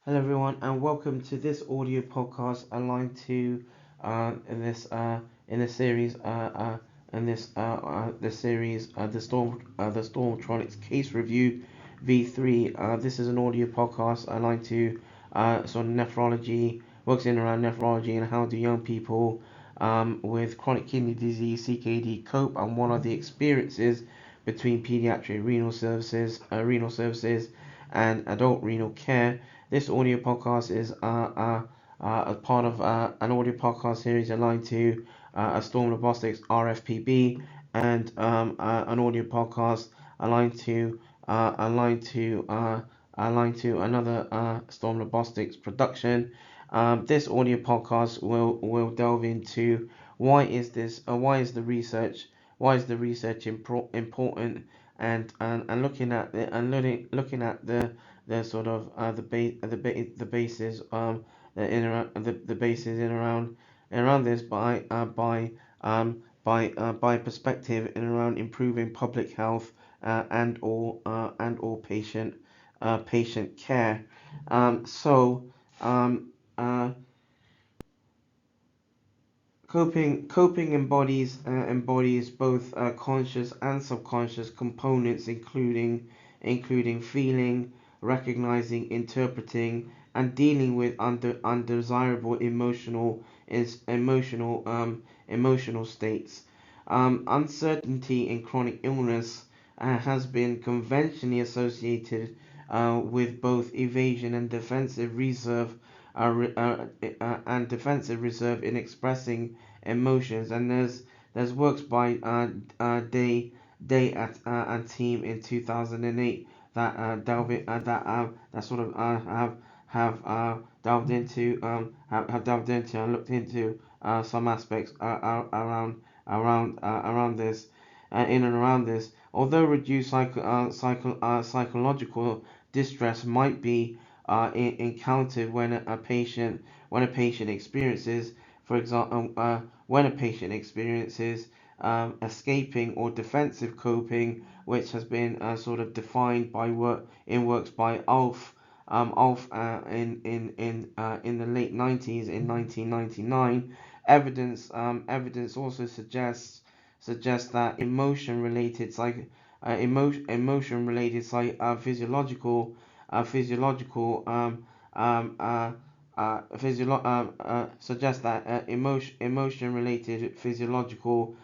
Hello everyone, and welcome to this audio podcast aligned to in this series the series the ZtormTronix case review v.3. This is an audio podcast aligned to sort of nephrology, works in around nephrology and how do young people with chronic kidney disease (CKD) cope, and what are the experiences between pediatric renal services and adult renal care. This audio podcast is a part of an audio podcast series aligned to a Storm Robotics RFPB and an audio podcast aligned to another Storm Robotics production. This audio podcast will delve into why is the research important, and looking at the sort of the basis the basis in around this by perspective in around improving public health and or patient care. So uh, Coping embodies both conscious and subconscious components, including feeling, recognizing, interpreting, and dealing with undesirable emotional states. Uncertainty in chronic illness has been conventionally associated with both evasion and defensive reserve in expressing emotions. And there's works by and team in 2008 that that sort of have delved into and looked into some aspects around this in and around this. Although reduced psychological distress might be encountered when a patient experiences, for example, when a patient experiences escaping or defensive coping, which has been sort of defined by works by Ulf in the late 90s in 1999. Evidence also suggests that emotion related physiological suggests that emotion related physiological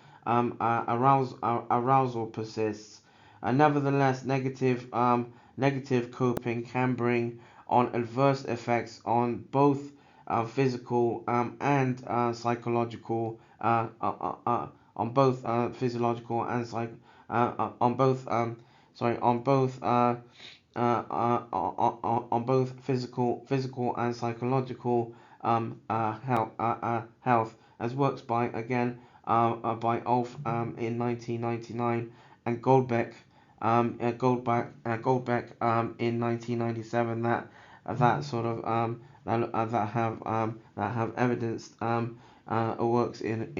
arousal persists. Nevertheless, negative coping can bring on adverse effects on both physical and psychological on both physiological and on both on both on both physical and psychological health, as works by Ulf in 1999 and Goldbeck in 1997 that sort of that have evidenced works in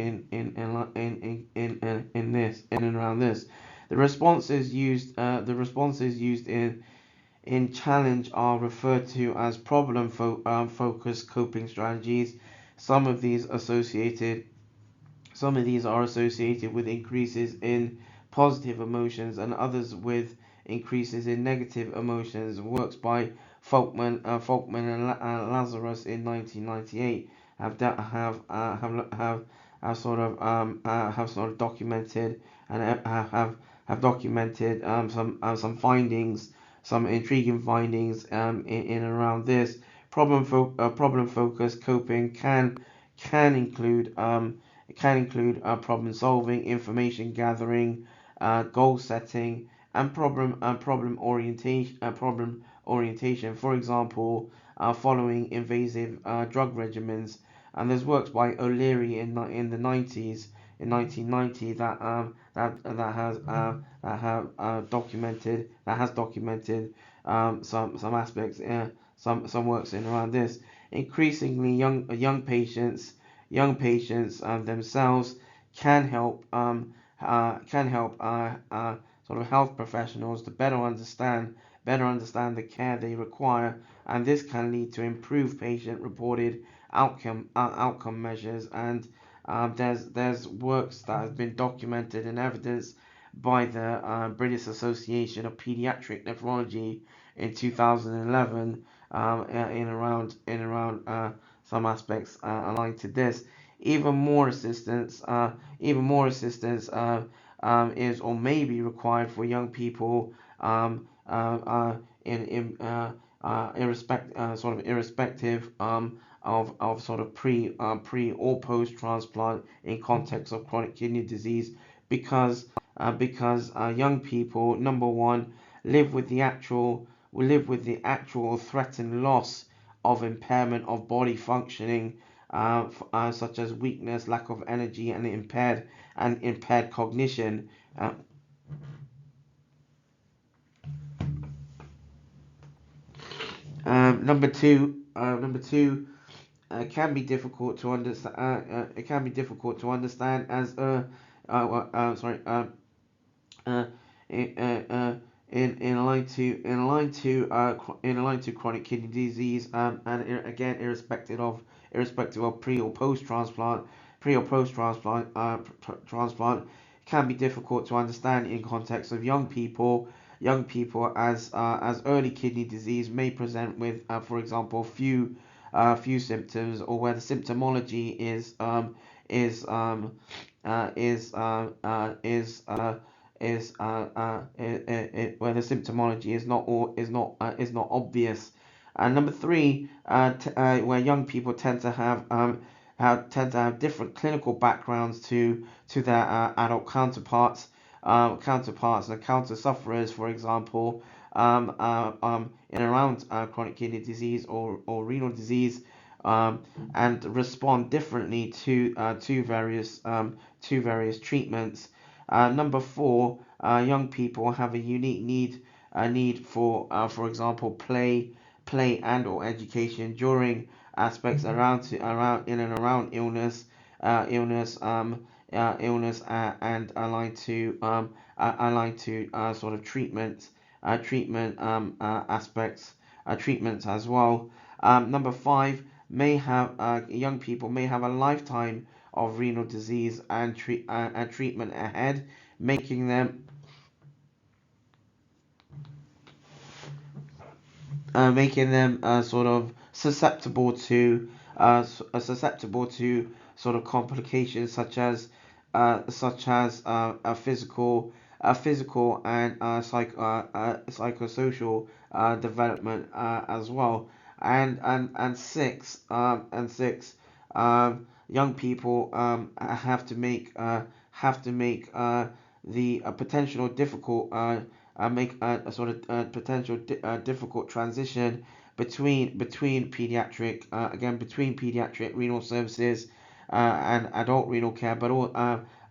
this in and around this. The responses used in challenge are referred to as focused coping strategies. Some of these associated some of these are associated with increases in positive emotions and others with increases in negative emotions. Works by Folkman and Lazarus in 1998 have sort of documented and have documented some findings, some intriguing findings in and around this. Problem focused coping can include problem solving, information gathering, goal setting, and problem orientation. For example, following invasive drug regimens. And there's works by O'Leary in the 90s in 1990 that has documented some aspects, some works in around this. Increasingly, young patients themselves can help sort of health professionals to better understand the care they require, and this can lead to improved patient-reported outcome measures. And there's works that have been documented and evidence by the British Association of Paediatric Nephrology in 2011 in around some aspects aligned to this. Even more assistance, is or may be required for young people irrespective of sort of pre or post transplant in context of chronic kidney disease, because young people, number one, live with the actual threatened loss of impairment of body functioning, such as weakness, lack of energy, and impaired cognition. Number two, can be difficult to understand. It can be difficult to understand as sorry uh, in, line to chronic kidney disease, and again irrespective of pre or post transplant transplant can be difficult to understand in context of young people, as early kidney disease may present with, for example, few symptoms, or where the symptomology where the symptomology is not obvious. And number three, where young people tend to have different clinical backgrounds to their adult counterparts and counter sufferers, for example, in around chronic kidney disease or renal disease, and respond differently to various treatments. Number four, young people have a unique need for example, play and or education during aspects around in and around illness, and aligned to sort of treatment aspects, treatments as well. Number five, may have young people may have a lifetime of renal disease and treatment ahead, making them sort of susceptible to sort of complications such as a physical and psychosocial development as well. And six, young people have to make the potential difficult make a sort of potential difficult transition between pediatric renal services and adult renal care, but all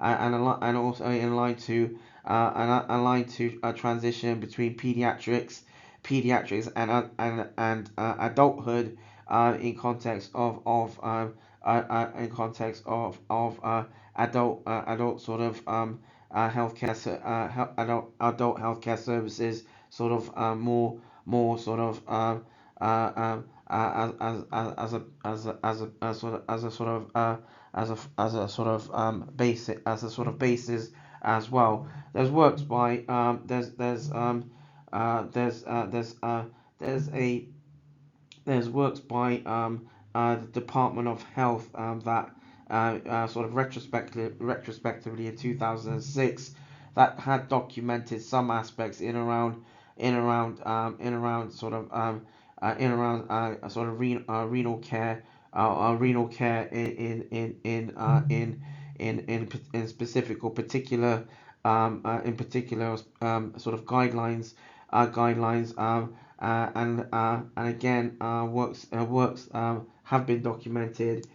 and also in line to a transition between pediatrics and adulthood, in context of adult sort of adult healthcare services, sort of more sort of as a sort of basic as a sort of basis as well. There's works by there's works by the Department of Health, that sort of retrospectively in 2006, that had documented some aspects in sort of renal care, renal care in specific or particular, in particular sort of guidelines, and again, works have been documented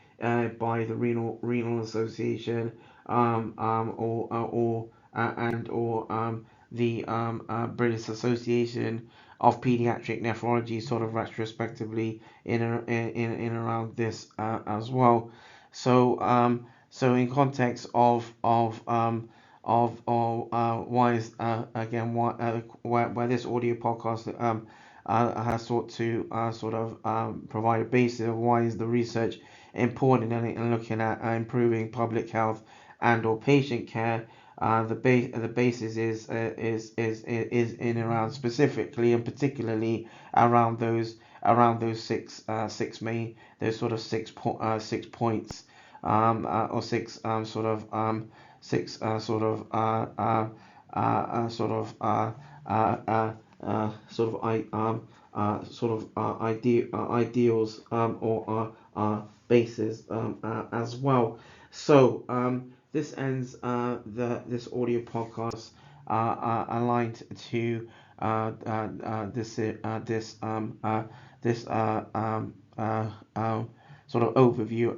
by the Renal Association, or the British Association of Paediatric Nephrology, sort of retrospectively in around this as well. So in context why is again where this audio podcast has sought to sort of provide a basis of why is the research important in looking at improving public health and or patient care. The basis is in around specifically and particularly around those six main those sort of 6 points or six sort of sort of sort of ideals or bases as well. So this ends this audio podcast aligned to this sort of overview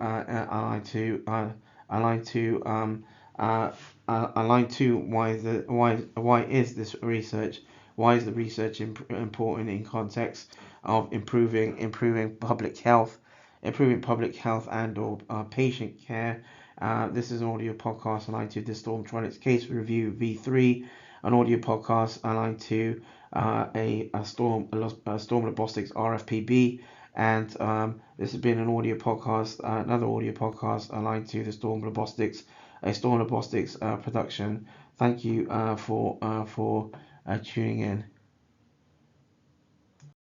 aligned to why is this research why is the research important in context of improving public health and or patient care. This is an audio podcast aligned to the ZtormTronix case review v.3, an audio podcast aligned to a Storm Robotics RFPB, and this has been an audio podcast, another audio podcast aligned to the Storm Robotics production. Thank you for tuning in.